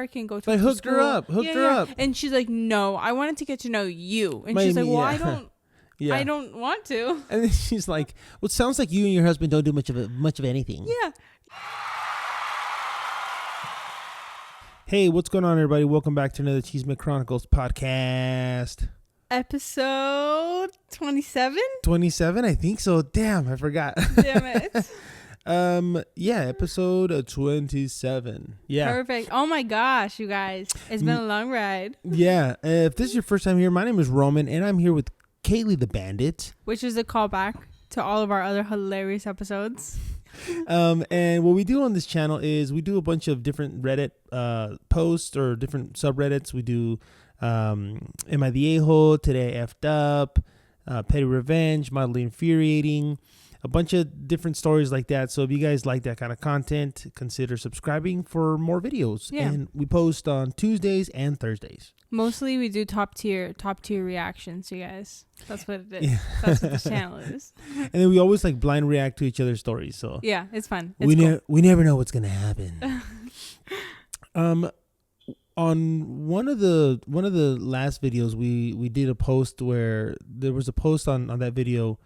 can go to like hooked school. her up. And she's like, no, I wanted to get to know you. And Maybe, she's like, well, yeah. I don't want to. And then she's like, well, it sounds like you and your husband don't do much of anything. Yeah. Hey, what's going on, everybody? Welcome back to another Chisme Chronicles podcast. Episode 27? 27, I think so. Damn, I forgot. Damn it. Episode 27. Yeah. Perfect. Oh my gosh, you guys. It's been a long ride. Yeah. If this is your first time here, my name is Roman, and I'm here with Kaylee the Bandit. Which is a callback to all of our other hilarious episodes. And what we do on this channel is we do a bunch of different Reddit posts or different subreddits. We do Am I the A-hole? Today I effed up, Petty Revenge, Mildly Infuriating, a bunch of different stories like that. So if you guys like that kind of content, consider subscribing for more videos. Yeah. And we post on Tuesdays and Thursdays. Mostly we do top tier reactions, you guys. That's what it is. Yeah. That's what this channel is. And then we always like blind react to each other's stories. So yeah, it's fun. We never know what's gonna happen. On one of the last videos, we did a post where there was a post on that video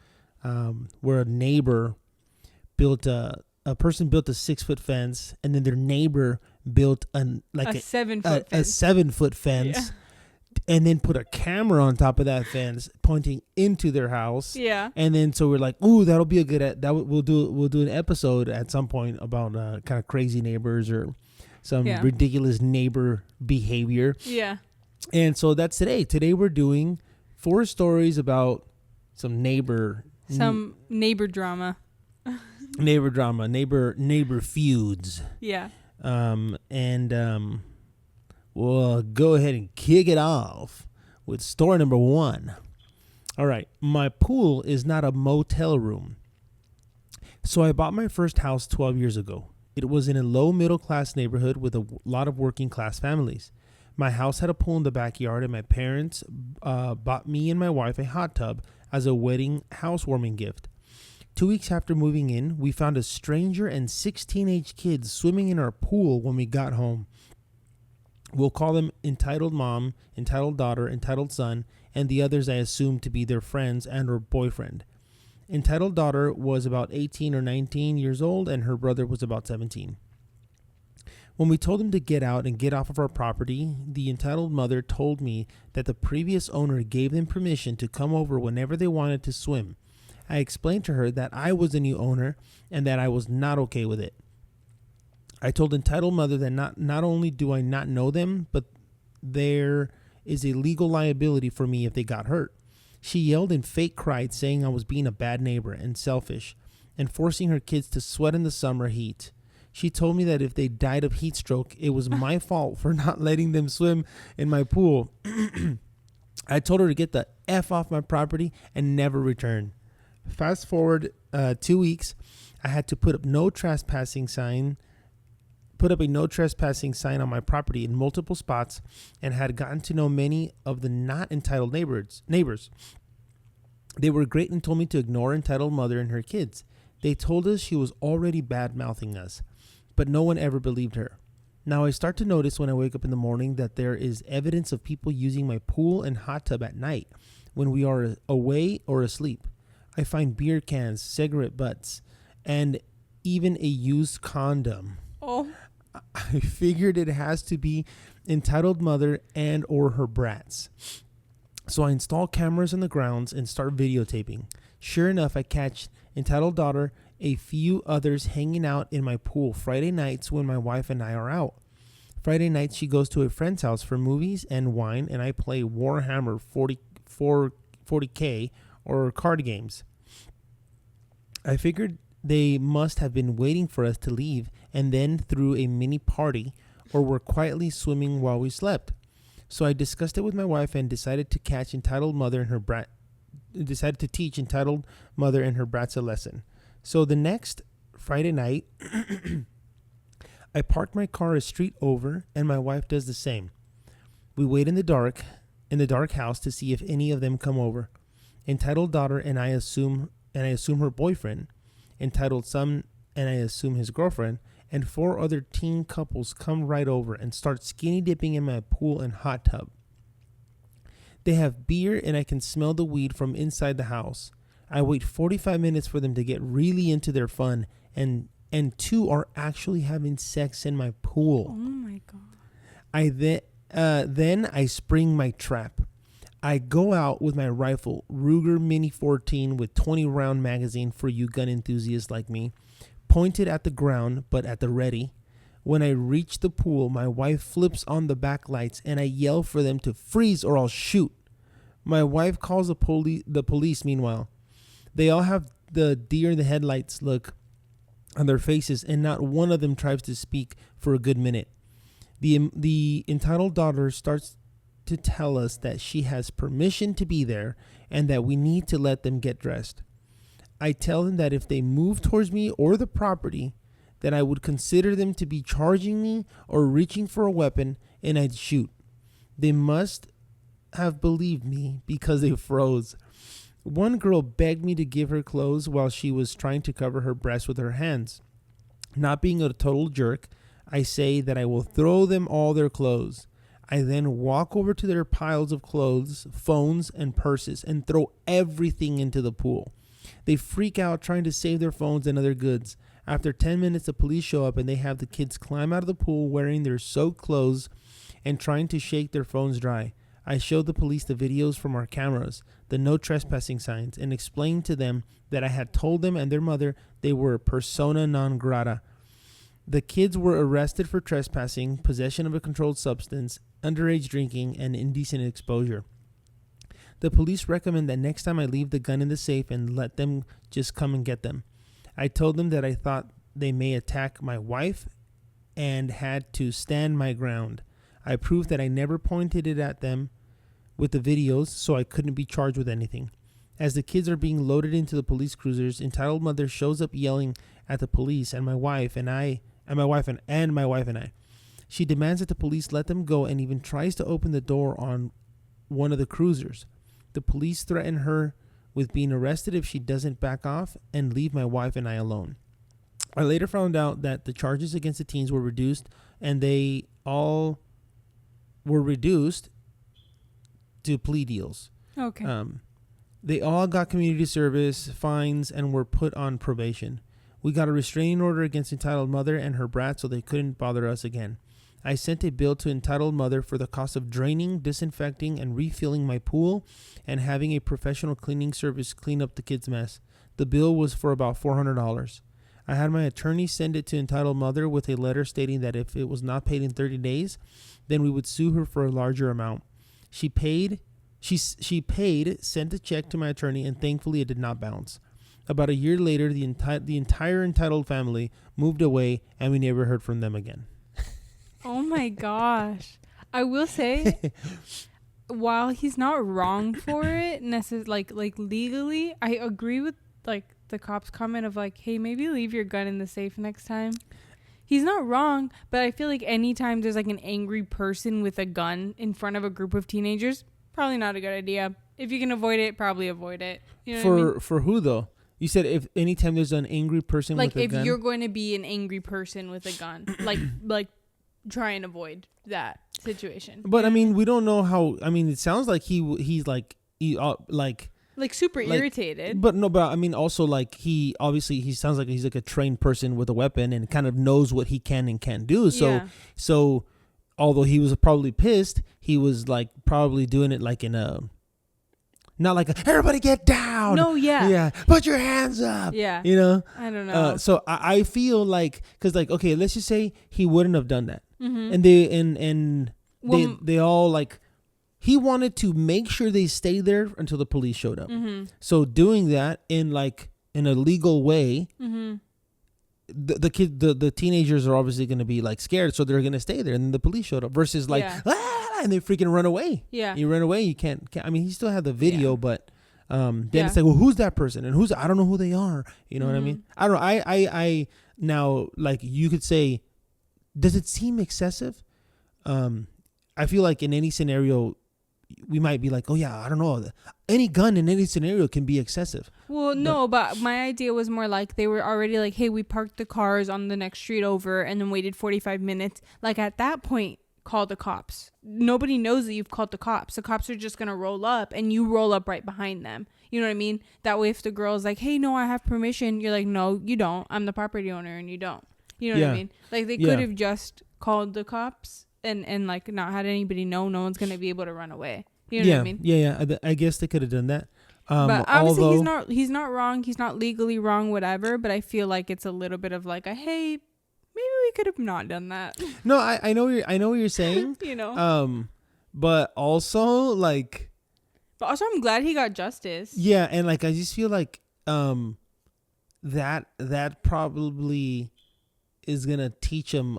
where a neighbor built a person built a 6-foot fence, and then their neighbor built a 7-foot fence, yeah. And then put a camera on top of that fence pointing into their house. Yeah. And then so we're like, ooh, that'll be a good we'll do an episode at some point about kind of crazy neighbors or some ridiculous neighbor behavior. Yeah. And so that's today. Today we're doing 4 stories about some neighbor drama. Neighbor feuds. Yeah. We'll go ahead and kick it off with story number 1. All right. My pool is not a motel room. So I bought my first house 12 years ago. It was in a low middle class neighborhood with a lot of working class families. My house had a pool in the backyard, and my parents bought me and my wife a hot tub as a wedding housewarming gift. 2 weeks after moving in, we found a stranger and 6 teenage kids swimming in our pool when we got home. We'll call them entitled mom, entitled daughter, entitled son, and the others I assume to be their friends and or boyfriend. Entitled daughter was about 18 or 19 years old, and her brother was about 17. When we told them to get out and get off of our property, the entitled mother told me that the previous owner gave them permission to come over whenever they wanted to swim. I explained to her that I was the new owner and that I was not okay with it. I told entitled mother that not only do I not know them, but there is a legal liability for me if they got hurt. She yelled and fake cried, saying I was being a bad neighbor and selfish and forcing her kids to sweat in the summer heat. She told me that if they died of heat stroke, it was my fault for not letting them swim in my pool. I told her to get the F off my property and never return. Fast forward 2 weeks, I had to put up a no trespassing sign on my property in multiple spots, and had gotten to know many of the not entitled neighbors. They were great and told me to ignore entitled mother and her kids. They told us she was already bad-mouthing us, but no one ever believed her. Now I start to notice when I wake up in the morning that there is evidence of people using my pool and hot tub at night when we are away or asleep. I find beer cans, cigarette butts, and even a used condom. Oh. I figured it has to be entitled mother and or her brats. So I install cameras on the grounds and start videotaping. Sure enough, I catch entitled daughter, a few others hanging out in my pool Friday nights when my wife and I are out. Friday nights, she goes to a friend's house for movies and wine, and I play Warhammer 40K or card games. I figured they must have been waiting for us to leave and then threw a mini party or were quietly swimming while we slept. So I discussed it with my wife and decided to teach entitled mother and her brats a lesson. So the next Friday night, I parked my car a street over, and my wife does the same. We wait in the dark house to see if any of them come over. Entitled daughter and I assume her boyfriend. Entitled son and I assume his girlfriend, and 4 other teen couples come right over and start skinny dipping in my pool and hot tub. They have beer and I can smell the weed from inside the house. I wait 45 minutes for them to get really into their fun, and 2 are actually having sex in my pool. Oh my God. Then I spring my trap. I go out with my rifle, Ruger Mini 14 with 20 round magazine for you gun enthusiasts like me, pointed at the ground but at the ready. When I reach the pool, my wife flips on the back lights and I yell for them to freeze or I'll shoot. My wife calls the police meanwhile. They all have the deer in the headlights look on their faces and not one of them tries to speak for a good minute. The entitled daughter starts to tell us that she has permission to be there and that we need to let them get dressed. I tell them that if they move towards me or the property, that I would consider them to be charging me or reaching for a weapon and I'd shoot. They must have believed me because they froze. One girl begged me to give her clothes while she was trying to cover her breast with her hands. Not being a total jerk, I say that I will throw them all their clothes. I then walk over to their piles of clothes, phones, and purses and throw everything into the pool. They freak out trying to save their phones and other goods. After 10 minutes, the police show up and they have the kids climb out of the pool wearing their soaked clothes and trying to shake their phones dry. I showed the police the videos from our cameras, the no trespassing signs, and explained to them that I had told them and their mother they were persona non grata. The kids were arrested for trespassing, possession of a controlled substance, underage drinking, and indecent exposure. The police recommend that next time I leave the gun in the safe and let them just come and get them. I told them that I thought they may attack my wife and had to stand my ground. I proved that I never pointed it at them with the videos, so I couldn't be charged with anything. As the kids are being loaded into the police cruisers, entitled mother shows up yelling at the police and my wife and I. She demands that the police let them go and even tries to open the door on one of the cruisers. The police threaten her with being arrested if she doesn't back off and leave my wife and I alone. I later found out that the charges against the teens were reduced and they all were reduced to plea deals. Okay. They all got community service, fines, and were put on probation. We got a restraining order against entitled mother and her brat so they couldn't bother us again. I sent a bill to entitled mother for the cost of draining, disinfecting, and refilling my pool and having a professional cleaning service clean up the kids' mess. The bill was for about $400. I had my attorney send it to entitled mother with a letter stating that if it was not paid in 30 days, then we would sue her for a larger amount. She paid, sent a check to my attorney, and thankfully it did not bounce. About a year later, the entire entitled family moved away, and we never heard from them again. Oh my gosh. I will say, while he's not wrong for it, like legally, I agree with like the cop's comment of like, hey, maybe leave your gun in the safe next time. He's not wrong, but I feel like anytime there's like an angry person with a gun in front of a group of teenagers, probably not a good idea. If you can avoid it, probably avoid it. You know what I mean? For who though? You said if anytime there's an angry person with a gun? Like if you're going to be an angry person with a gun, like try and avoid that situation. But I mean, we don't know how. I mean, it sounds like he's super irritated. But I mean, also like he sounds like he's like a trained person with a weapon and kind of knows what he can and can't do. So although he was probably pissed, he was like probably doing it like in a. Not like everybody get down. No, yeah. Yeah. Put your hands up. Yeah. You know? I don't know. So I feel like, because like, okay, let's just say he wouldn't have done that. Mm-hmm. And they all like, he wanted to make sure they stayed there until the police showed up. Mm-hmm. So doing that in a legal way, mm-hmm. the teenagers are obviously going to be like scared. So they're going to stay there. And then the police showed up versus like, and they freaking run away. Yeah. You run away. You can't I mean, he still had the video, but then it's like, well, who's that person? And I don't know who they are. You know what I mean? I don't know. I now, like you could say, does it seem excessive? I feel like in any scenario, we might be like, oh yeah, I don't know, any gun in any scenario can be excessive. Well, no, but my idea was more like they were already like, hey, we parked the cars on the next street over and then waited 45 minutes. Like at that point, call the cops. Nobody knows that you've called the cops. The cops are just going to roll up and you roll up right behind them. You know what I mean? That way, if the girl's like, hey, no, I have permission, you're like, no, you don't. I'm the property owner and you don't. You know what I mean? Like they could have just called the cops and like not had anybody know. No one's going to be able to run away. You know what I mean? Yeah. I guess they could have done that. But obviously he's not wrong. He's not legally wrong, whatever. But I feel like it's a little bit of like a, hey, maybe we could have not done that. No, I know what you're saying. You know. But also like. But also, I'm glad he got justice. Yeah, and like I just feel like that probably is gonna teach him.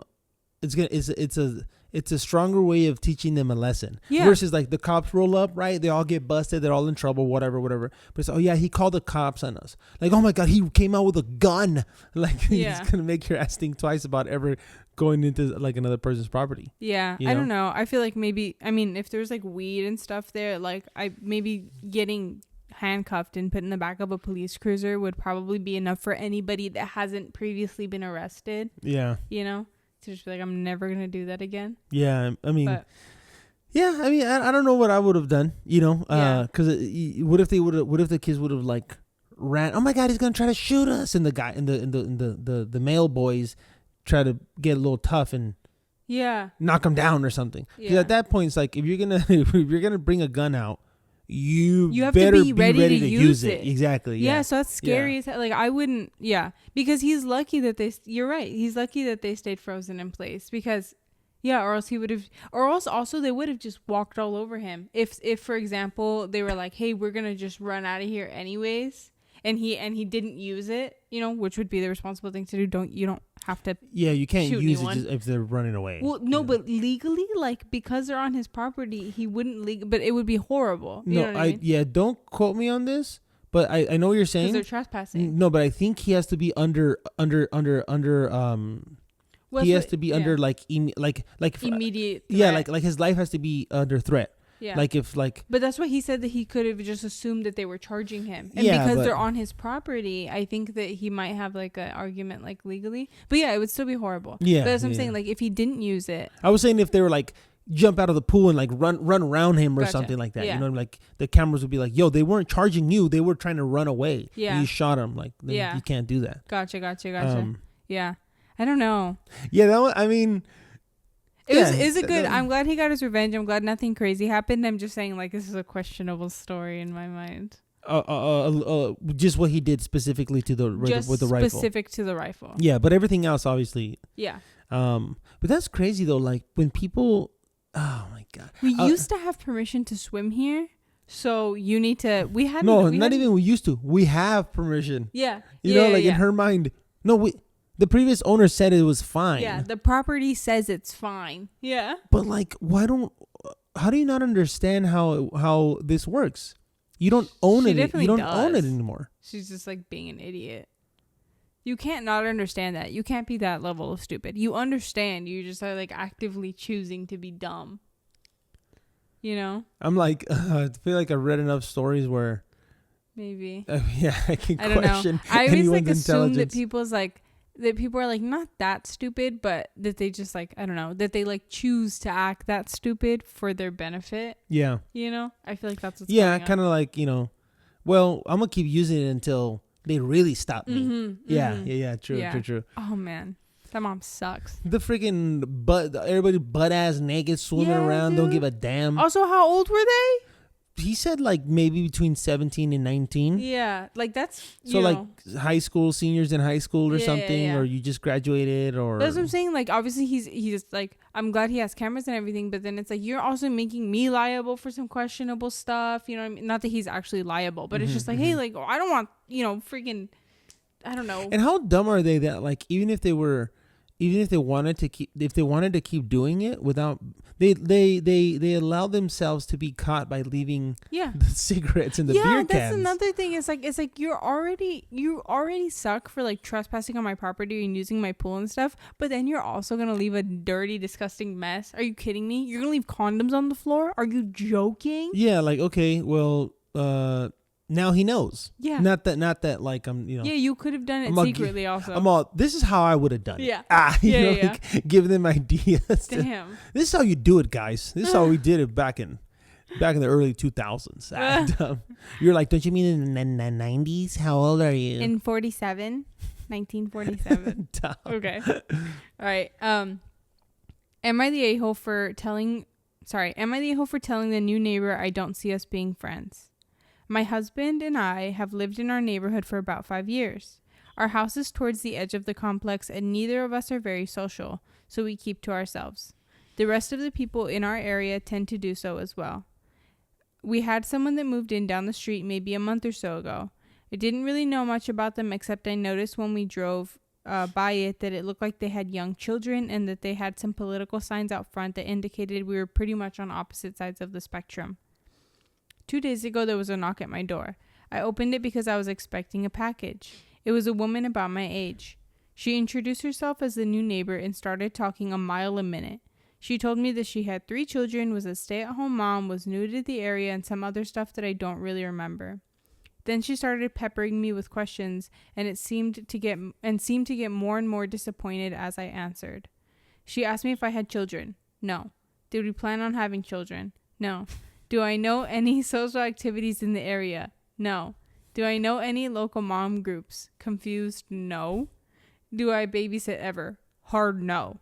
It's a stronger way of teaching them a lesson. Yeah. Versus like the cops roll up, right? They all get busted. They're all in trouble, whatever. But it's, oh yeah, he called the cops on us. Like, oh my God, he came out with a gun. Like he's gonna make your ass think twice about ever going into like another person's property. Yeah, you know? I don't know. I feel like maybe, I mean, if there's like weed and stuff there, like maybe getting handcuffed and put in the back of a police cruiser would probably be enough for anybody that hasn't previously been arrested. Yeah. You know? To just be like, I'm never gonna do that again. Yeah, I mean, I don't know what I would have done, you know, because what if the kids would have like ran? Oh my God, he's gonna try to shoot us, and the guy and the male boys try to get a little tough and knock him down or something. Because at that point, it's like if you're gonna bring a gun out, you have better to be ready to use it. Exactly. Yeah. So that's scary. Yeah. Like I wouldn't. Yeah. Because he's lucky that you're right. He's lucky that they stayed frozen in place because or else he would have, or else also they would have just walked all over him. If for example, they were like, hey, we're going to just run out of here anyways. And he didn't use it, you know, which would be the responsible thing to do. You don't have to. Yeah, you can't use it just if they're running away. Well, no, but legally, like because they're on his property, he wouldn't but it would be horrible. You know what I mean? Don't quote me on this, but I know what you're saying. Because they're trespassing. No, but I think he has to be under. He has to be under like immediate. Yeah, like his life has to be under threat. Yeah. But that's why he said that he could have just assumed that they were charging him. And because they're on his property, I think that he might have like an argument like legally. But yeah, it would still be horrible. Yeah. But that's what I'm saying. Like if he didn't use it. I was saying if they were like jump out of the pool and like run around him or something like that. Yeah. You know, like the cameras would be like, yo, they weren't charging you. They were trying to run away. Yeah. You shot him. Like, you can't do that. Gotcha. Yeah. I don't know. Yeah. That one, I mean... Is it good? I'm glad he got his revenge. I'm glad nothing crazy happened. I'm just saying, like, this is a questionable story in my mind. Just what he did specifically to with the rifle. Specific to the rifle. Yeah, but everything else, obviously. Yeah. But that's crazy though. Like when people, oh my God, we used to have permission to swim here, so you need to. We had not even we used to. We have permission. Yeah. You know, like in her mind, no, the previous owner said it was fine. Yeah, the property says it's fine. Yeah. But like, how do you not understand how this works? You don't own it. You don't own it anymore. She's just like being an idiot. You can't not understand that. You can't be that level of stupid. You understand. You just are like actively choosing to be dumb. You know? I'm like, I feel like I've read enough stories where. Maybe. I can question. I always like assume that people are like not that stupid, but that they just like, I don't know, that they like choose to act that stupid for their benefit. Yeah. You know? I feel like that's what's going on. Kind of like, you know, well, I'm going to keep using it until they really stop me. Mm-hmm, yeah. True. Oh, man. That mom sucks. The freaking everybody butt ass naked swimming around, dude. Don't give a damn. Also, how old were they? He said like maybe between 17 and 19. Yeah, like that's so like high school, seniors in high school or something, or you just graduated or. That's what I'm saying. Like obviously he's like, I'm glad he has cameras and everything, but then it's like you're also making me liable for some questionable stuff. You know what I mean? Not that he's actually liable, but it's just like, hey, like I don't want freaking, I don't know. And how dumb are they that like even if they were, even if they wanted to keep doing it without, they allow themselves to be caught by leaving the cigarettes in the beer cans. Yeah, that's another thing. It's like you already suck for like trespassing on my property and using my pool and stuff, but then you're also gonna leave a dirty, disgusting mess. Are you kidding me? You're gonna leave condoms on the floor? Are you joking? Yeah, like, okay, well, now he knows. Yeah. Not that like I'm, you know. Yeah, you could have done it secretly also. This is how I would have done it. Yeah. Like, give them ideas. Damn. This is how you do it, guys. This is how we did it back in the early 2000s. And, you're like, don't you mean in the 90s? How old are you? In 1947. Okay. All right. Am I the a-hole for telling the new neighbor I don't see us being friends? My husband and I have lived in our neighborhood for about 5 years. Our house is towards the edge of the complex and neither of us are very social, so we keep to ourselves. The rest of the people in our area tend to do so as well. We had someone that moved in down the street maybe a month or so ago. I didn't really know much about them except I noticed when we drove by it that it looked like they had young children and that they had some political signs out front that indicated we were pretty much on opposite sides of the spectrum. 2 days ago, there was a knock at my door. I opened it because I was expecting a package. It was a woman about my age. She introduced herself as the new neighbor and started talking a mile a minute. She told me that she had 3 children, was a stay-at-home mom, was new to the area, and some other stuff that I don't really remember. Then she started peppering me with questions, and seemed to get more and more disappointed as I answered. She asked me if I had children. No. Did we plan on having children? No. Do I know any social activities in the area? No. Do I know any local mom groups? Confused? No. Do I babysit ever? Hard no.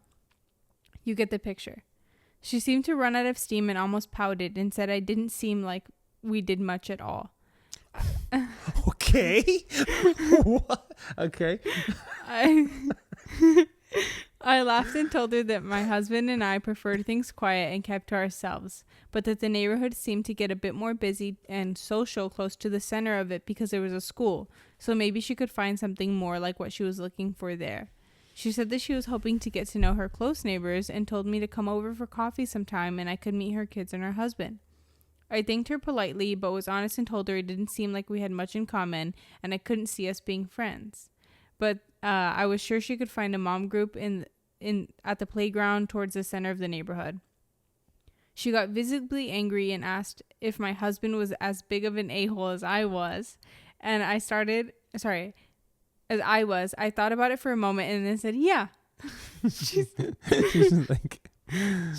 You get the picture. She seemed to run out of steam and almost pouted and said I didn't seem like we did much at all. Okay. What? Okay. I laughed and told her that my husband and I preferred things quiet and kept to ourselves, but that the neighborhood seemed to get a bit more busy and social close to the center of it because there was a school, so maybe she could find something more like what she was looking for there. She said that she was hoping to get to know her close neighbors and told me to come over for coffee sometime and I could meet her kids and her husband. I thanked her politely, but was honest and told her it didn't seem like we had much in common and I couldn't see us being friends. But I was sure she could find a mom group at the playground towards the center of the neighborhood. She got visibly angry and asked if my husband was as big of an a-hole as I was. And I thought about it for a moment and then said, yeah.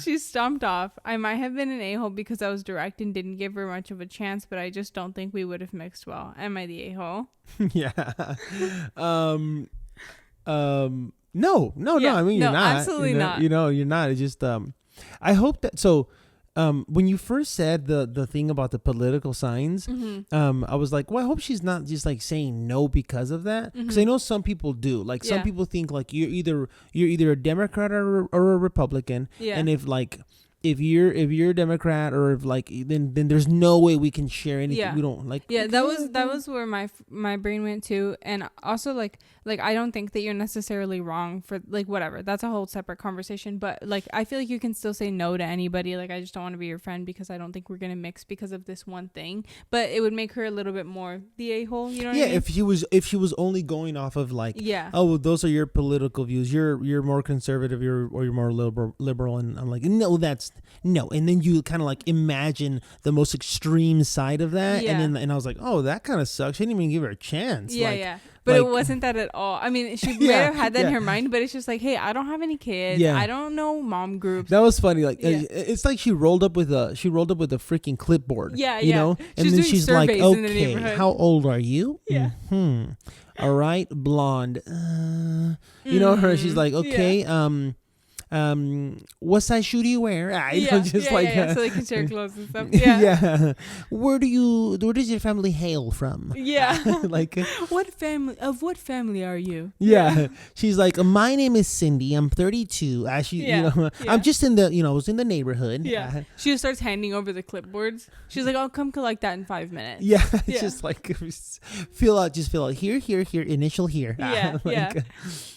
She stomped off. I might have been an a-hole because I was direct and didn't give her much of a chance, but I just don't think we would have mixed well. Am I the a-hole? Yeah. No. I mean, you're not. Absolutely not. You're not. It's just, I hope that, so, when you first said the thing about the political signs, I was like, well, I hope she's not just like saying no because of that. Because I know some people do. Like some people think like you're either a Democrat or a Republican. Yeah. And if you're a Democrat or if like then there's no way we can share anything. Yeah. We don't like. Yeah, that was where my brain went to, and also like I don't think that you're necessarily wrong for like whatever. That's a whole separate conversation. But like I feel like you can still say no to anybody. Like I just don't want to be your friend because I don't think we're gonna mix because of this one thing. But it would make her a little bit more the a-hole. You know what I mean? if she was only going off of like oh well, those are your political views. You're more conservative. You're more liberal, and I'm like no, and then you kind of like imagine the most extreme side of that, and I was like, oh, that kind of sucks. She didn't even give her a chance. But it wasn't that at all. I mean, she may have had that in her mind, but it's just like, hey, I don't have any kids. Yeah. I don't know mom groups. That was funny. Like it's like she rolled up with a freaking clipboard. Yeah, you know, and then she's like, okay, how old are you? Yeah. All right, blonde. You know her. She's like, okay, what size shoe do you wear? So they can share clothes and stuff. Yeah. Where does your family hail from? Yeah. Like, what family are you? Yeah. She's like, my name is Cindy. I'm 32. I'm just in the, I was in the neighborhood. Yeah. She just starts handing over the clipboards. She's like, I'll come collect that in 5 minutes. Yeah. It's just like, fill out here, initial here. Yeah.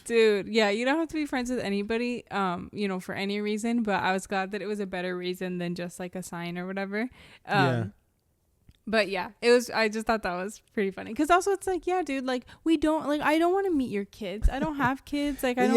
Dude, yeah, you don't have to be friends with anybody, for any reason, but I was glad that it was a better reason than just like a sign or whatever. But yeah, I just thought that was pretty funny. Because also it's like, yeah, dude, like I don't want to meet your kids. I don't have kids. Like, I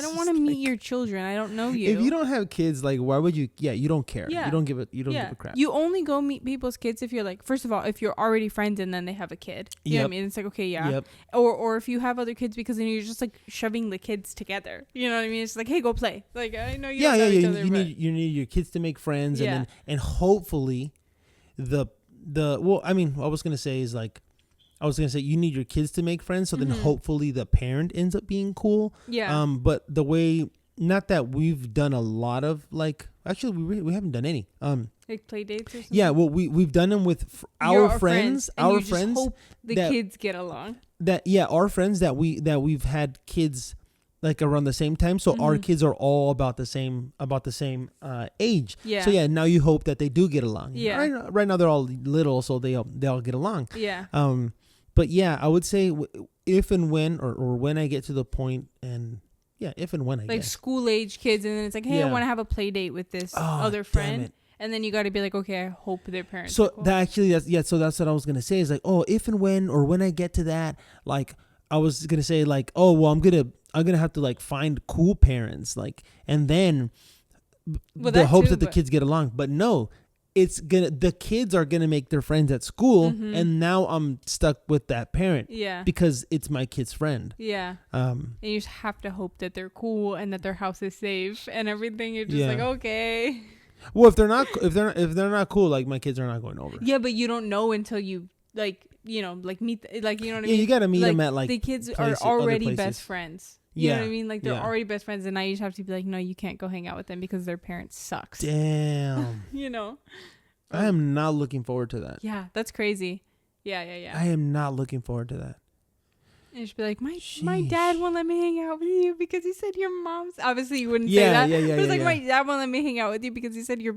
don't want to meet your children. I don't know you. If you don't have kids, like, why would you? Yeah, you don't care. Yeah. You don't give a crap. You only go meet people's kids if you're like, first of all, if you're already friends and then they have a kid. You know what I mean? It's like, okay, yeah. Yep. Or if you have other kids, because then you're just like shoving the kids together. You know what I mean? It's like, hey, go play. Like, I know you don't know each other, you need your kids to make friends, and hopefully I was gonna say you need your kids to make friends, so then hopefully the parent ends up being cool. Yeah. But the way, not that we've done a lot of, like, actually we haven't done any like play dates or something. Yeah, well, we've done them with our friends. Our friends. Hope the kids get along. Our friends that we've had kids like around the same time, so our kids are all about the same age. Yeah. So now you hope that they do get along. Yeah. Right now they're all little, so they all get along. Yeah. But yeah, I would say if and when or when I get to the point, and if and when I like guess. School age kids, and then it's like, hey, I want to have a play date with this other friend. And then you got to be like, okay, I hope their parents. So are cool. So that's what I was gonna say. Is like, oh, if and when or when I get to that, like, I was gonna say like, oh, well, I'm gonna have to like find cool parents, like, and then the hopes that the kids get along. But no, the kids are gonna make their friends at school, and now I'm stuck with that parent. Yeah. Because it's my kid's friend. Yeah. And you just have to hope that they're cool and that their house is safe and everything. You're just like, okay. Well, if they're not cool, like, my kids are not going over. Yeah, but you don't know until you like meet, like, you know what I mean? Yeah, you gotta meet them at like the kids are already best friends. You know what I mean? Like, they're already best friends, and now you just have to be like, no, you can't go hang out with them because their parents sucks. Damn. I am not looking forward to that. Yeah, that's crazy. Yeah. I am not looking forward to that. And she'd be like, my dad won't let me hang out with you because he said your mom's. Obviously, you wouldn't say that. Yeah. But it's like, my dad won't let me hang out with you because he said your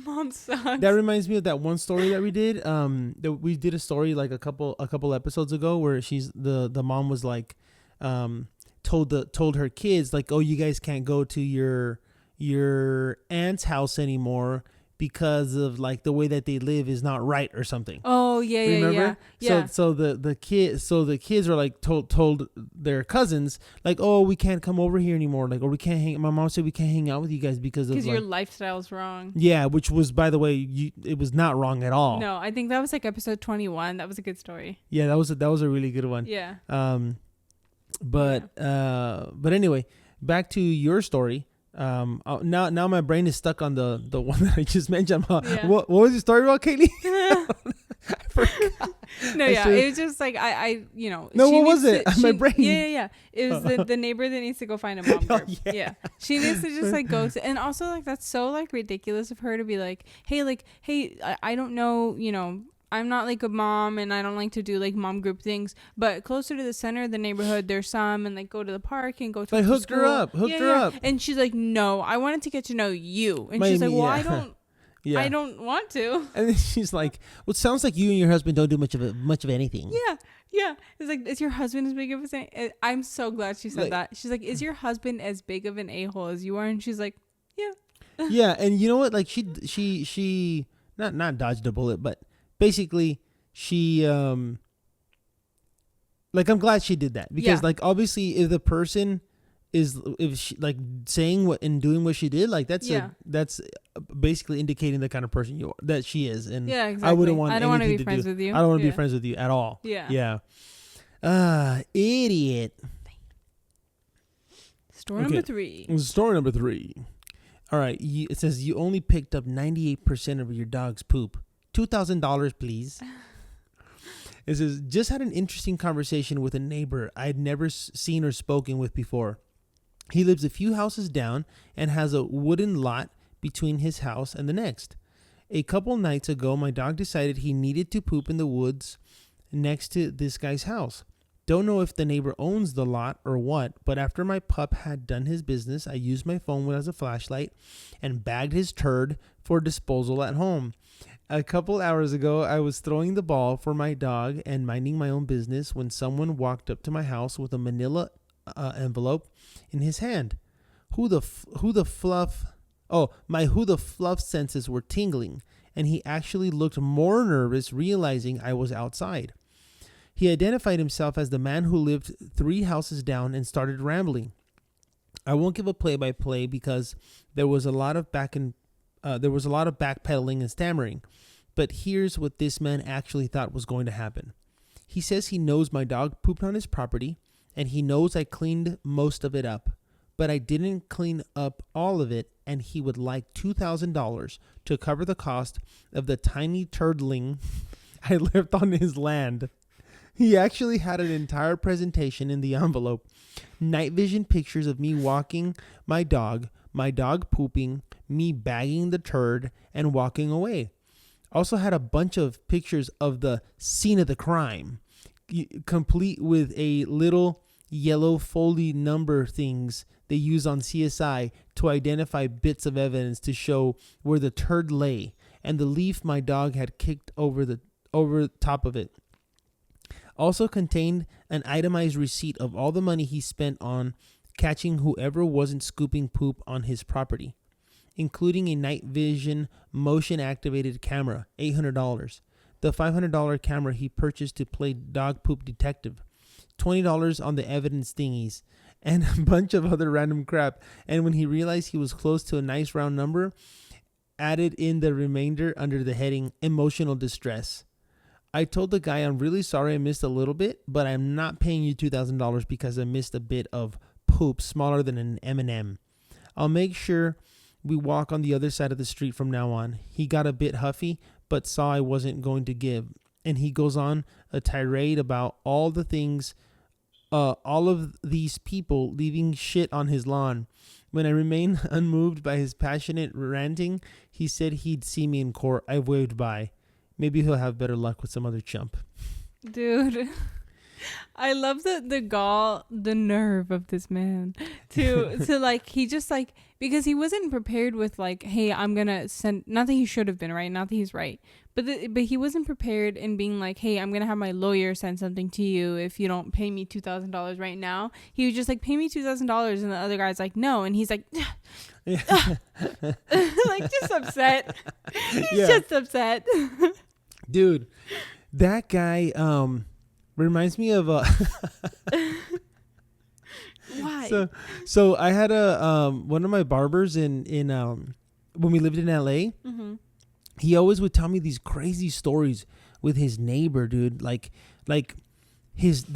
mom sucks. That reminds me of that one story that we did. We did a story like a couple episodes ago where the mom was like, told her kids like, oh, you guys can't go to your aunt's house anymore because of like the way that they live is not right or something. Oh yeah. Remember? Yeah. So the kids are like told their cousins like, oh, we can't come over here anymore, like, or we can't hang. My mom said we can't hang out with you guys because your lifestyle's wrong. Yeah, which was, by the way, it was not wrong at all. No, I think that was like episode 21. That was a good story. Yeah, that was a really good one. Yeah. But anyway, back to your story. Now my brain is stuck on the one that I just mentioned. What was your story about, Kaylee? I forgot. No, it was just like I No, what was it? My brain. Yeah. It was the neighbor that needs to go find a mom group. Yeah. She needs to just like go to, and also like that's so like ridiculous of her to be like, hey, I don't know, I'm not like a mom and I don't like to do like mom group things, but closer to the center of the neighborhood there's some, and like go to the park and go to like hooked her up. And she's like, no, I wanted to get to know you. And she's like, well, I don't want to. And then she's like, well, it sounds like you and your husband don't do much of anything. Yeah. It's like, is your husband as big of a... I'm so glad she said that. She's like, is your husband as big of an a-hole as you are? And she's like, yeah. Yeah, and you know what? Like, she not dodged a bullet, but basically she like, I'm glad she did that, because like, obviously if the person if she like saying what and doing what she did, like, that's basically indicating the kind of person that she is. And exactly. I don't want to be friends with you. I don't want to be friends with you at all. Idiot. Story number 3. Story number 3. All right, it says you only picked up 98% of your dog's poop. $2,000, please. It says, just had an interesting conversation with a neighbor I'd never seen or spoken with before. He lives a few houses down and has a wooden lot between his house and the next. A couple nights ago, my dog decided he needed to poop in the woods next to this guy's house. Don't know if the neighbor owns the lot or what, but after my pup had done his business, I used my phone as a flashlight and bagged his turd for disposal at home. A couple hours ago, I was throwing the ball for my dog and minding my own business when someone walked up to my house with a manila envelope in his hand. Who the fluff senses were tingling, and he actually looked more nervous realizing I was outside. He identified himself as the man who lived 3 houses down and started rambling. I won't give a play-by-play because there was a lot of backpedaling and stammering. But here's what this man actually thought was going to happen. He says he knows my dog pooped on his property, and he knows I cleaned most of it up. But I didn't clean up all of it, and he would like $2,000 to cover the cost of the tiny turdling I left on his land. He actually had an entire presentation in the envelope. Night vision pictures of me walking my dog pooping, me bagging the turd, and walking away. Also had a bunch of pictures of the scene of the crime, complete with a little yellow foldy number things they use on CSI to identify bits of evidence to show where the turd lay, and the leaf my dog had kicked over top of it. Also contained an itemized receipt of all the money he spent on catching whoever wasn't scooping poop on his property, including a night vision motion activated camera, $800. The $500 camera he purchased to play dog poop detective, $20 on the evidence thingies, and a bunch of other random crap. And when he realized he was close to a nice round number, added in the remainder under the heading emotional distress. I told the guy I'm really sorry I missed a little bit, but I'm not paying you $2,000 because I missed a bit of poop smaller than an M&M. I'll make sure we walk on the other side of the street from now on. He got a bit huffy, but saw I wasn't going to give. And he goes on a tirade about all of these people leaving shit on his lawn. When I remained unmoved by his passionate ranting, he said he'd see me in court. I waved by. Maybe he'll have better luck with some other chump. Dude, I love the nerve of this man to like, he just like, because he wasn't prepared with like, hey, I'm gonna send, not that he should have been, right? Not that he's right, but he wasn't prepared in being like, hey, I'm gonna have my lawyer send something to you if you don't pay me $2,000 right now. He was just like, pay me $2,000, and the other guy's like, no, and he's like, like just upset. He's just upset. Dude, that guy reminds me of why? So I had a one of my barbers in when we lived in LA. Mm-hmm. He always would tell me these crazy stories with his neighbor, dude. Like his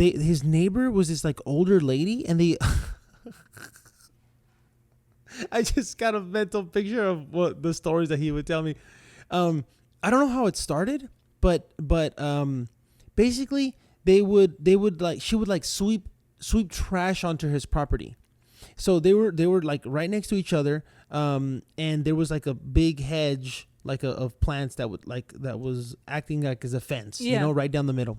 neighbor was this like older lady, and they I just got a mental picture of what the stories that he would tell me. I don't know how it started, but basically they would like, she would like sweep trash onto his property. So they were like right next to each other, and there was like a big hedge like of plants that was acting like as a fence, right down the middle.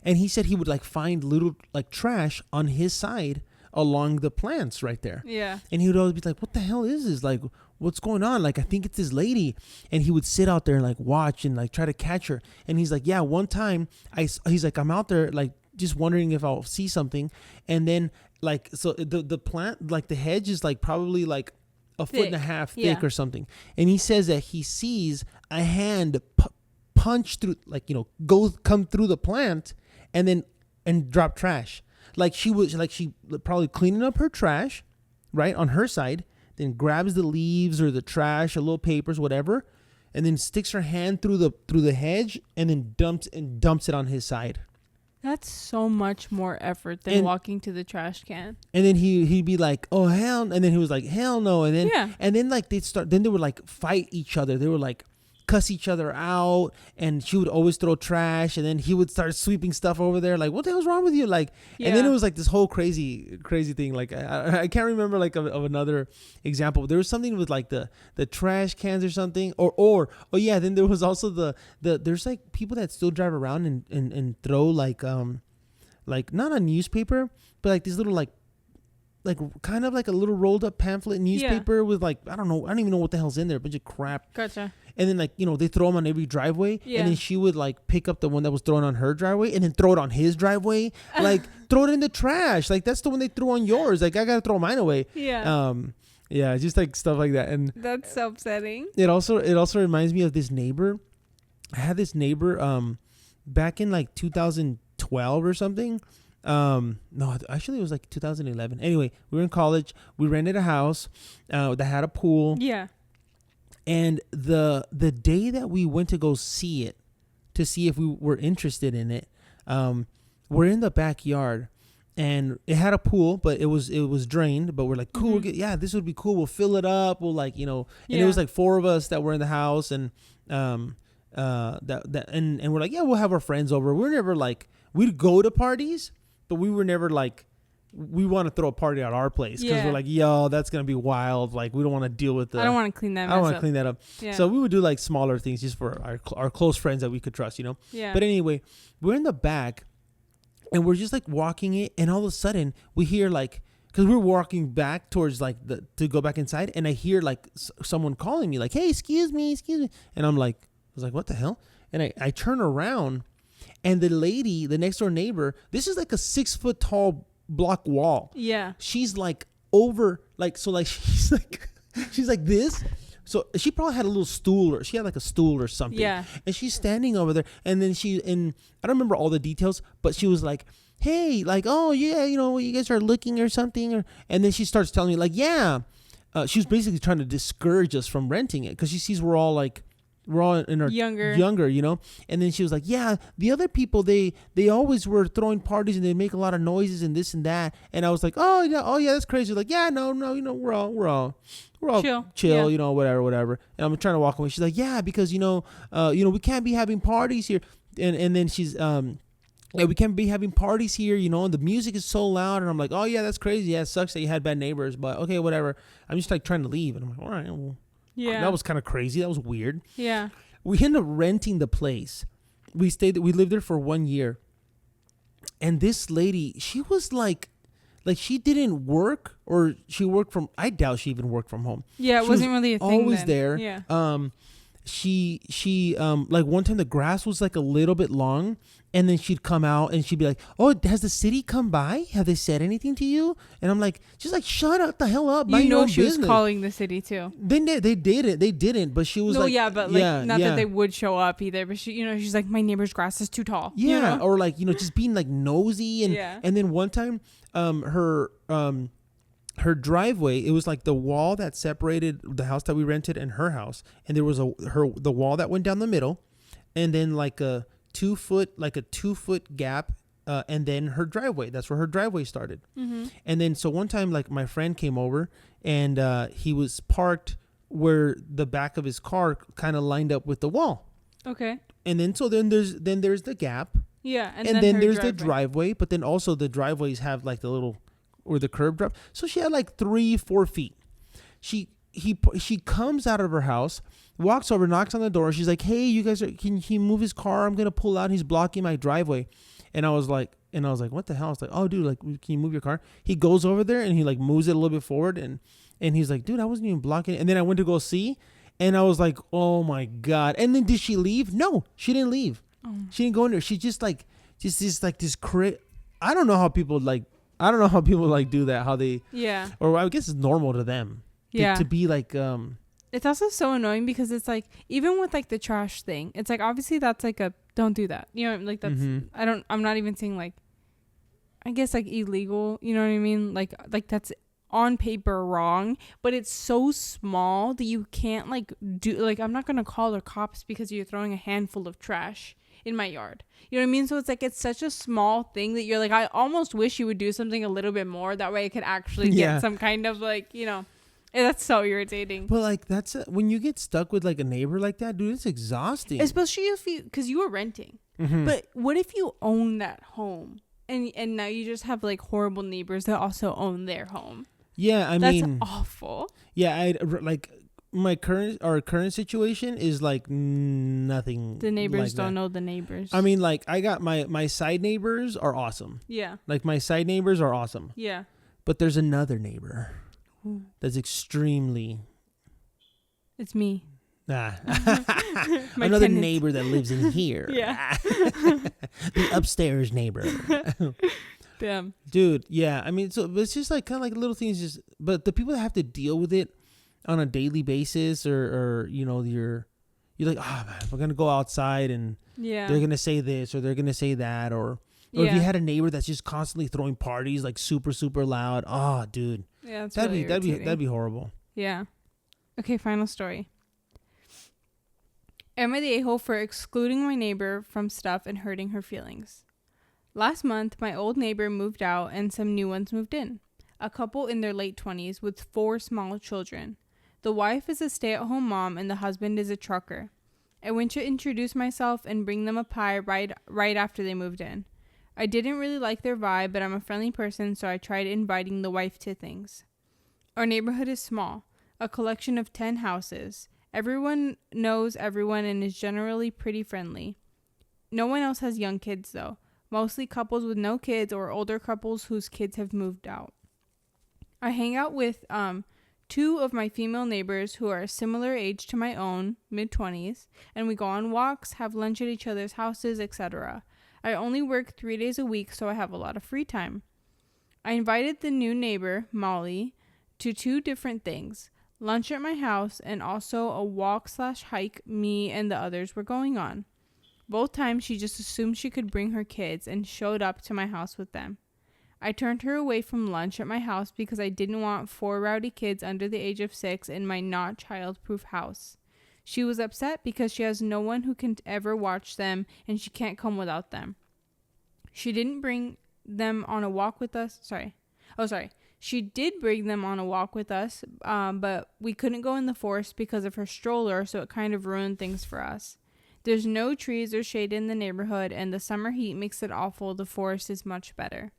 And he said he would like find little like trash on his side along the plants right there. Yeah. And he would always be like, what the hell is this? Like, what's going on? Like, I think it's this lady. And he would sit out there and like watch and like try to catch her. And he's like, yeah, one time he's like, I'm out there like just wondering if I'll see something. And then like, so the plant, like the hedge is like probably like a foot and a half thick or something. And he says that he sees a hand punch through, like, come through the plant and drop trash. Like she probably cleaning up her trash, right, on her side, then grabs the leaves or the trash or little papers, whatever, and then sticks her hand through the hedge and then dumps it on his side. That's so much more effort than walking to the trash can. And then he'd be like, oh hell, and then he was like, hell no, and then like they would like fight each other. They were like cuss each other out, and she would always throw trash, and then he would start sweeping stuff over there. Like, what the hell's wrong with you? Like, and then it was like this whole crazy thing. Like, I can't remember like of another example. There was something with like the trash cans or something, or oh yeah. Then there was also the there's like people that still drive around and throw like not a newspaper, but like these little like kind of like a little rolled up pamphlet newspaper with like, I don't even know what the hell's in there, a bunch of crap. Gotcha. And then like, they throw them on every driveway. Yeah. And then she would like pick up the one that was thrown on her driveway and then throw it on his driveway. Like throw it in the trash. Like that's the one they threw on yours. Like I got to throw mine away. Yeah. Yeah, just like stuff like that. And that's so upsetting. It also reminds me of this neighbor. I had this neighbor back in like 2012 or something. No, actually it was like 2011. Anyway, we were in college. We rented a house that had a pool. Yeah. And the day that we went to go see it, to see if we were interested in it, we're in the backyard, and it had a pool, but it was drained. But we're like, cool, yeah, this would be cool. We'll fill it up. We'll like, and it was like 4 of us that were in the house, and and we're like, yeah, we'll have our friends over. We're never like, we'd go to parties, but we were never like, we want to throw a party at our place because we're like, yo, that's gonna be wild. Like, we don't want to deal with I don't want to clean that. I don't want to clean that up. Yeah. So we would do like smaller things just for our close friends that we could trust, Yeah. But anyway, we're in the back, and we're just like walking it, and all of a sudden we hear like, because we're walking back towards like to go back inside, and I hear like someone calling me like, hey, excuse me, and I was like, what the hell? And I turn around, and the lady, the next door neighbor, this is like a 6 foot tall block wall. Yeah. She's like over, like, so like she's like this. So she probably had a little stool, or she had like a stool or something. Yeah. And she's standing over there, and then and I don't remember all the details, but she was like, hey, like, oh yeah, you guys are looking or something, and then she starts telling me like, yeah, she was basically trying to discourage us from renting it because she sees we're all in our younger, and then she was like, yeah, the other people, they always were throwing parties and they make a lot of noises and this and that. And I was like, oh yeah, that's crazy. Like, yeah, no, we're all chill, yeah. Whatever. And I'm trying to walk away. She's like, yeah, because we can't be having parties here. And then she's yeah, we can't be having parties here, and the music is so loud. And I'm like, oh yeah, that's crazy. Yeah, it sucks that you had bad neighbors, but okay, whatever. I'm just like trying to leave, and I'm like, all right, well. Yeah. That was kind of crazy. That was weird. Yeah. We ended up renting the place. We lived there for 1 year. And this lady, she was like she didn't work, or she worked from, I doubt she even worked from home. Yeah, it wasn't really a thing. Always then. there. Yeah. She like one time the grass was like a little bit long, and then she'd come out and she'd be like, oh, has the city come by? Have they said anything to you? And I'm like, she's like, shut up the hell up. She was calling the city too. They didn't, but she was like, yeah, but like, not that they would show up either, but she, she's like, my neighbor's grass is too tall. Yeah. Or like, just being like nosy. And, yeah. And then one time, her driveway, it was like the wall that separated the house that we rented and her house, and there was the wall that went down the middle, and then like a 2 foot gap, and then her driveway. That's where her driveway started. Mm-hmm. And then so one time, like, my friend came over, and he was parked where the back of his car kind of lined up with the wall. Okay. And then there's the gap. Yeah, and then there's the driveway, but then also the driveways have like the little, or the curb drop. So she had like 3-4 feet. She comes out of her house, walks over, knocks on the door. She's like, hey, you guys, can he move his car? I'm gonna pull out. He's blocking my driveway. And I was like, what the hell? I was like, oh, dude, like, can you move your car? He goes over there and he like moves it a little bit forward, and he's like, dude, I wasn't even blocking it. And then I went to go see, and I was like, oh my God. And then did she leave? No, she didn't leave. Oh. She didn't go in there. She just like this I don't know how people like do that, how they, or I guess it's normal to them to be like, it's also so annoying because it's like, even with like the trash thing, it's like, obviously that's like don't do that, like that's, I'm not even saying like, I guess like illegal, you know what I mean, like that's on paper wrong, but it's so small that you can't like do, like, I'm not gonna call the cops because you're throwing a handful of trash in my yard, you know what I mean? So it's like, it's such a small thing that you're like, I almost wish you would do something a little bit more, that way I could actually get some kind of like, That's so irritating. But like that's when you get stuck with like a neighbor like that, dude. It's exhausting. Especially if because you were renting. Mm-hmm. But what if you own that home and now you just have like horrible neighbors that also own their home? Yeah, That's awful. Yeah, I like our current situation is like nothing. The neighbors like don't know the neighbors. I mean, like I got my side neighbors are awesome. Yeah. Like my side neighbors are awesome. Yeah. But there's another neighbor that's extremely. It's me. Another tenant. neighbor that lives in here. Yeah. The upstairs neighbor. Damn. Dude, yeah. I mean, so it's just like kind of like little things. Just but the people that have to deal with it on a daily basis, or you know, you're like, oh man, we're gonna go outside and they're gonna say this or they're gonna say that, or if you had a neighbor that's just constantly throwing parties like super super loud, oh dude, yeah, that's that'd be horrible. Yeah. Okay, final story. Am I the a-hole for excluding my neighbor from stuff and hurting her feelings? Last month, my old neighbor moved out and some new ones moved in. A couple in their late 20s with 4 small children. The wife is a stay-at-home mom and the husband is a trucker. I went to introduce myself and bring them a pie right after they moved in. I didn't really like their vibe, but I'm a friendly person, so I tried inviting the wife to things. Our neighborhood is small, a collection of 10 houses. Everyone knows everyone and is generally pretty friendly. No one else has young kids, though. Mostly couples with no kids or older couples whose kids have moved out. I hang out with 2 of my female neighbors who are a similar age to my own, mid-20s, and we go on walks, have lunch at each other's houses, etc. I only work 3 days a week, so I have a lot of free time. I invited the new neighbor, Molly, to 2 different things. Lunch at my house and also a walk/hike me and the others were going on. Both times she just assumed she could bring her kids and showed up to my house with them. I turned her away from lunch at my house because I didn't want 4 rowdy kids under the age of 6 in my not childproof house. She was upset because she has no one who can ever watch them and she can't come without them. She didn't bring them on a walk with us. She did bring them on a walk with us, but we couldn't go in the forest because of her stroller, so it kind of ruined things for us. There's no trees or shade in the neighborhood, and the summer heat makes it awful. The forest is much better.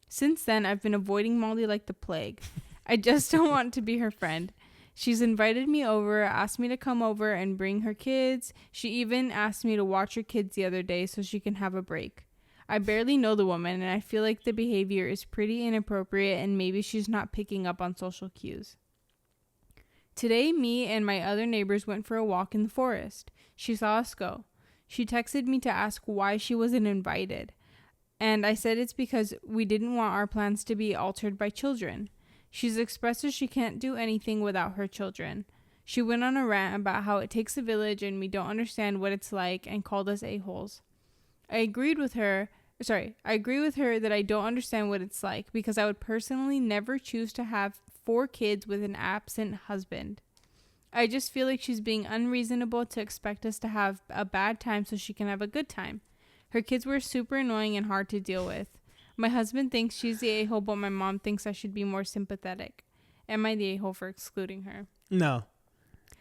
Since then, I've been avoiding Molly like the plague. I just don't want to be her friend. She's invited me over, asked me to come over and bring her kids. She even asked me to watch her kids the other day so she can have a break. I barely know the woman, and I feel like the behavior is pretty inappropriate and maybe she's not picking up on social cues. Today, me and my other neighbors went for a walk in the forest. She saw us go. She texted me to ask why she wasn't invited. And I said it's because we didn't want our plans to be altered by children. She's expressed that she can't do anything without her children. She went on a rant about how it takes a village and we don't understand what it's like and called us a-holes. I agree with her that I don't understand what it's like because I would personally never choose to have 4 kids with an absent husband. I just feel like she's being unreasonable to expect us to have a bad time so she can have a good time. Her kids were super annoying and hard to deal with. My husband thinks she's the a-hole, but my mom thinks I should be more sympathetic. Am I the a-hole for excluding her? No,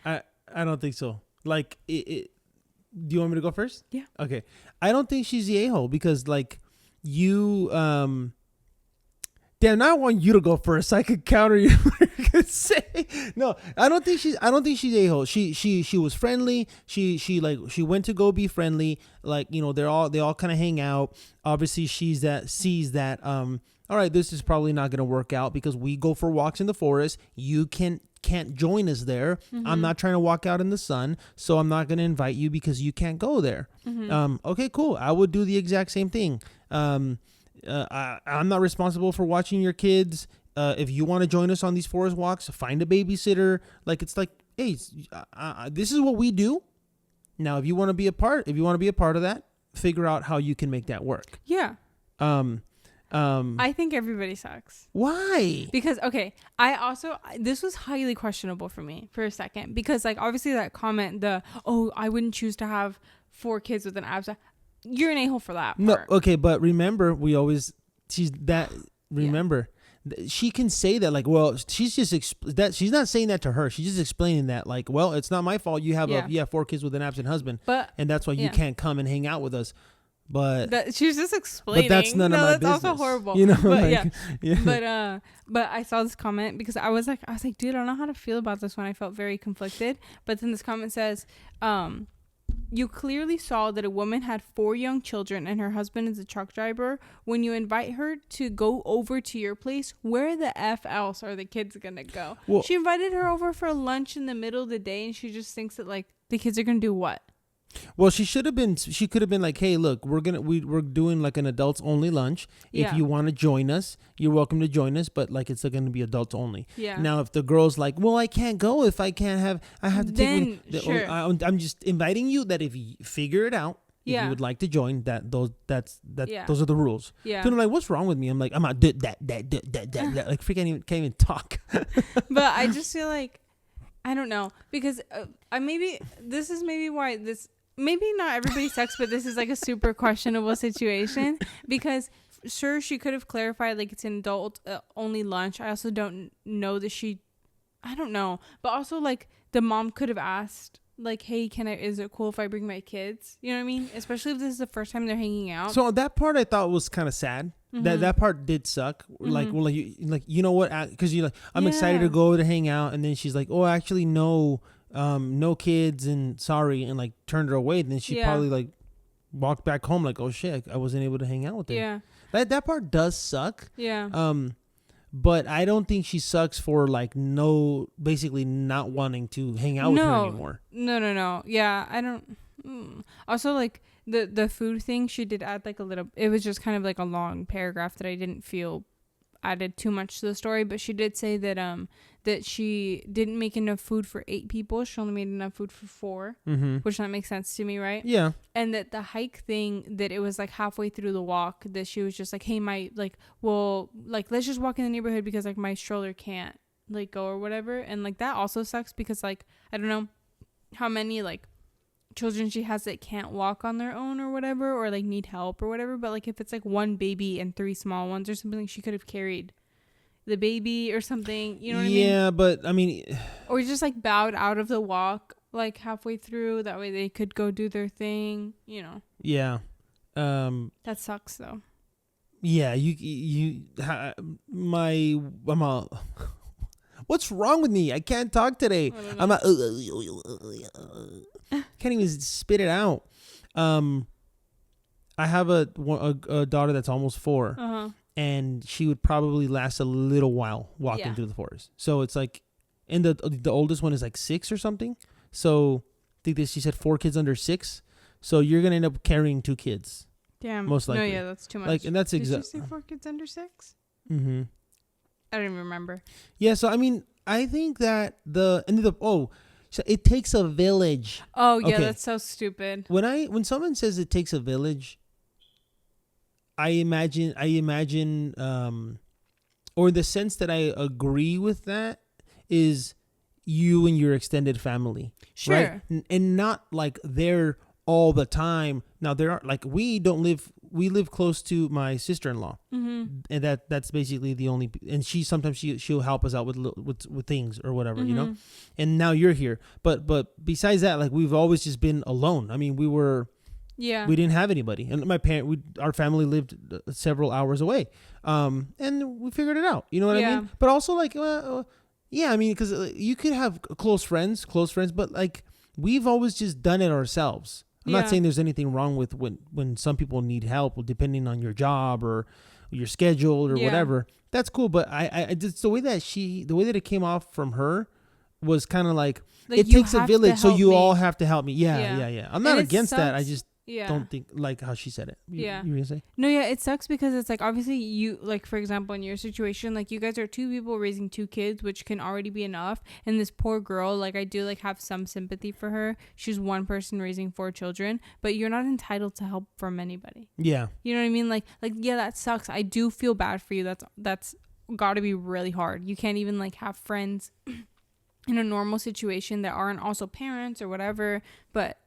I don't think so. Like, do you want me to go first? Yeah. Okay. I don't think she's the a-hole because, like, you, damn, now I want you to go first so I could counter you. Say. No, I don't think she's a-hole. She was friendly. She went to go be friendly. Like, you know, they all kind of hang out. Obviously sees that all right, this is probably not going to work out because we go for walks in the forest. You can't join us there. Mm-hmm. I'm not trying to walk out in the sun, so I'm not going to invite you because you can't go there. Mm-hmm. Okay, cool. I would do the exact same thing. I'm not responsible for watching your kids. If you want to join us on these forest walks, find a babysitter. Like, it's like, hey, this is what we do. Now, if you want to be a part of that, figure out how you can make that work. Yeah. I think everybody sucks. Why? Because, okay, this was highly questionable for me for a second. Because, like, obviously that comment, I wouldn't choose to have 4 kids with an absent. You're an a-hole for that part. No, okay, but remember, she can say that, like, well, she's just that she's not saying that to her. She's just explaining that, like, well, it's not my fault. You have you have 4 kids with an absent husband, and that's why you can't come and hang out with us. But she's just explaining. But that's none of my business. That's also horrible. You know, but yeah. But I saw this comment because I was like, dude, I don't know how to feel about this one. I felt very conflicted. But then this comment says, you clearly saw that a woman had 4 young children and her husband is a truck driver. When you invite her to go over to your place, where the F else are the kids gonna go? Well, she invited her over for lunch in the middle of the day, and she just thinks that, like, the kids are gonna do what? Well, she could have been like, hey, look, we're doing like an adults only lunch. If you want to join us, you're welcome to join us, but like it's going to be adults only. Yeah. Now, if the girl's like, well, I can't go if I have to take sure. I'm just inviting you that if you figure it out, if you would like to join, those are the rules. Yeah. So I'm like, what's wrong with me? I'm like, I'm not that like freaking can't even talk. But I just feel like, I don't know, because this is why maybe not everybody sucks, but this is like a super questionable situation, because sure, she could have clarified like it's an adult only lunch. I also don't know that I don't know, but also like the mom could have asked like, hey, is it cool if I bring my kids? You know what I mean? Especially if this is the first time they're hanging out. So that part I thought was kind of sad. Mm-hmm. That part did suck. Mm-hmm. Like, you know what? Because you're like, I'm excited to go over to hang out, and then she's like, oh, actually no kids, and sorry, and like turned her away. And then she probably like walked back home like, oh shit, I wasn't able to hang out with them. Yeah, that part does suck. Yeah. But I don't think she sucks for like basically not wanting to hang out with her anymore. No. Yeah, I don't. Also, like the food thing, she did add like a little. It was just kind of like a long paragraph that I didn't feel added too much to the story. But she did say that that she didn't make enough food for 8 people. She only made enough food for 4, which that makes sense to me, right? Yeah. And that the hike thing, that it was like halfway through the walk that she was just like, hey, let's just walk in the neighborhood because like my stroller can't like go or whatever. And like that also sucks because like I don't know how many like children she has that can't walk on their own or whatever, or like need help or whatever. But like if it's like 1 baby and 3 small ones or something, like she could have carried the baby or something, you know what I mean? Yeah, but I mean, or just like bowed out of the walk like halfway through, that way they could go do their thing, you know. Yeah. That sucks though. Yeah, what's wrong with me? I can't talk today. I'm not can't even spit it out. I have a daughter that's almost 4. Uh-huh. And she would probably last a little while walking through the forest. So it's like, and the oldest one is like 6 or something. So I think that she said 4 kids under 6. So you're gonna end up carrying 2 kids. Damn. Most likely. No, yeah, that's too much. Like, and that's exactly. Did you say 4 kids under 6? Mm-hmm. I don't even remember. Yeah. So I mean, I think that so it takes a village. Oh yeah, okay. That's so stupid. When someone says it takes a village, I imagine, or the sense that I agree with that is you and your extended family. Sure. Right? And not like they're all the time. Now there are like, we live close to my sister-in-law, and that's basically the only, and she'll help us out with things or whatever, you know, and now you're here. But besides that, like we've always just been alone. I mean, we didn't have anybody, and our family lived several hours away, and we figured it out. You know what I mean? But also like, I mean, because you could have close friends, but like we've always just done it ourselves. I'm not saying there's anything wrong with when some people need help, depending on your job or your schedule or whatever. That's cool, but I just the way that it came off from her was kind of like it takes a village, so you all have to help me. Yeah. I'm not against that. I just don't think like how she said it. You were gonna say? No, it sucks because it's like obviously you, like for example in your situation, like you guys are 2 people raising 2 kids, which can already be enough, and this poor girl, like I do like have some sympathy for her. She's one person raising 4 children, but you're not entitled to help from anybody. Yeah, you know what I mean? Like yeah, that sucks. I do feel bad for you. That's got to be really hard. You can't even like have friends in a normal situation that aren't also parents or whatever, but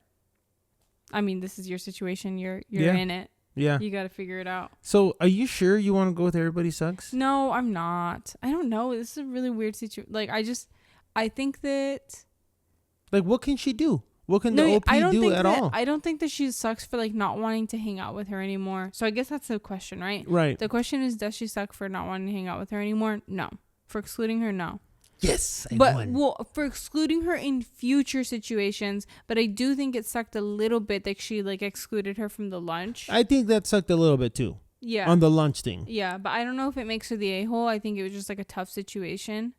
I mean, this is your situation. You're in it. Yeah. You got to figure it out. So, are you sure you want to go with Everybody Sucks? No, I'm not. I don't know. This is a really weird situation. Like, I think that... Like, what can she do? What can the OP do at all? I don't think that she sucks for, like, not wanting to hang out with her anymore. So, I guess that's the question, right? Right. The question is, does she suck for not wanting to hang out with her anymore? No. For excluding her, no. Yes, I won. Well, for excluding her in future situations, but I do think it sucked a little bit that she like excluded her from the lunch. I think that sucked a little bit too. Yeah. On the lunch thing. Yeah, but I don't know if it makes her the a-hole. I think it was just like a tough situation.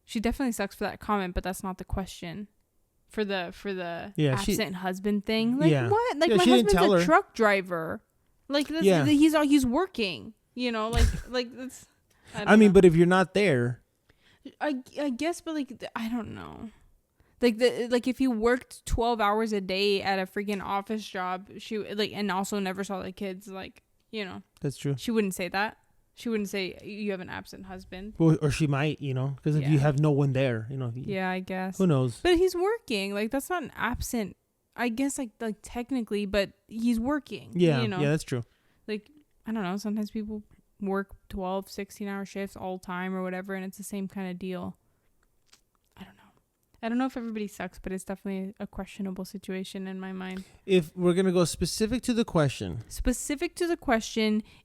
She definitely sucks for that comment, but that's not the question. For the absent husband thing. Like what? Like my husband's a truck driver. Like he's working. You know, like that's. I mean, but if you're not there. I guess, but like I don't know, like if you worked 12 hours a day at a freaking office job, she like and also never saw the kids, like you know. That's true. She wouldn't say that. She wouldn't say you have an absent husband. Well, or she might, you know, because if you have no one there, you know. Yeah, I guess. Who knows? But he's working. Like that's not an absent. I guess like technically, but he's working. Yeah, you know? Yeah, that's true. Like I don't know. Sometimes people work 12 16-hour shifts all time or whatever, and it's the same kind of deal. I don't know if everybody sucks, but it's definitely a questionable situation in my mind. If we're gonna go specific to the question,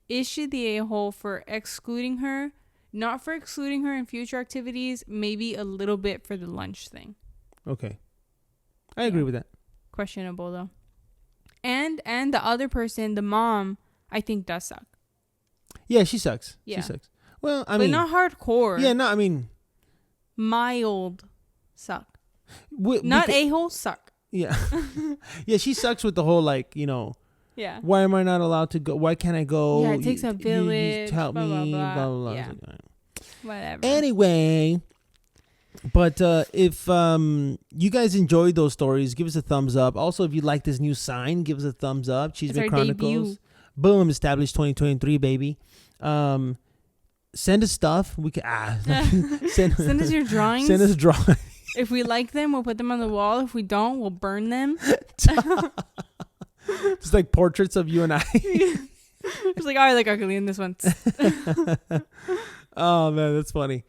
is she the a-hole for excluding her? Not for excluding her in future activities, maybe a little bit for the lunch thing. Okay, I agree with that. Questionable though. And the other person, the mom, I think does suck. Yeah, she sucks. Yeah. She sucks. Well, I mean, not hardcore. Yeah, no, I mean, mild suck. Not a-hole suck. Yeah. Yeah, she sucks with the whole like, you know. Yeah. Why am I not allowed to go? Why can't I go? Yeah, it takes a village. You help me. Blah, blah, blah. Yeah. Whatever. Anyway, but if you guys enjoyed those stories, give us a thumbs up. Also, if you like this new sign, give us a thumbs up. Chisme Chronicles. Debut. Boom, established 2023, baby. Send us stuff. We can send us your drawings. Send us drawings. If we like them, we'll put them on the wall. If we don't, we'll burn them. Just like portraits of you and I. It's like, oh, I like ugly in this one. Oh man, that's funny.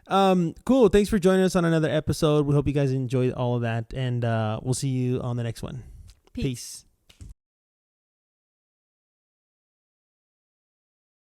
Cool. Thanks for joining us on another episode. We hope you guys enjoyed all of that, and we'll see you on the next one. Peace.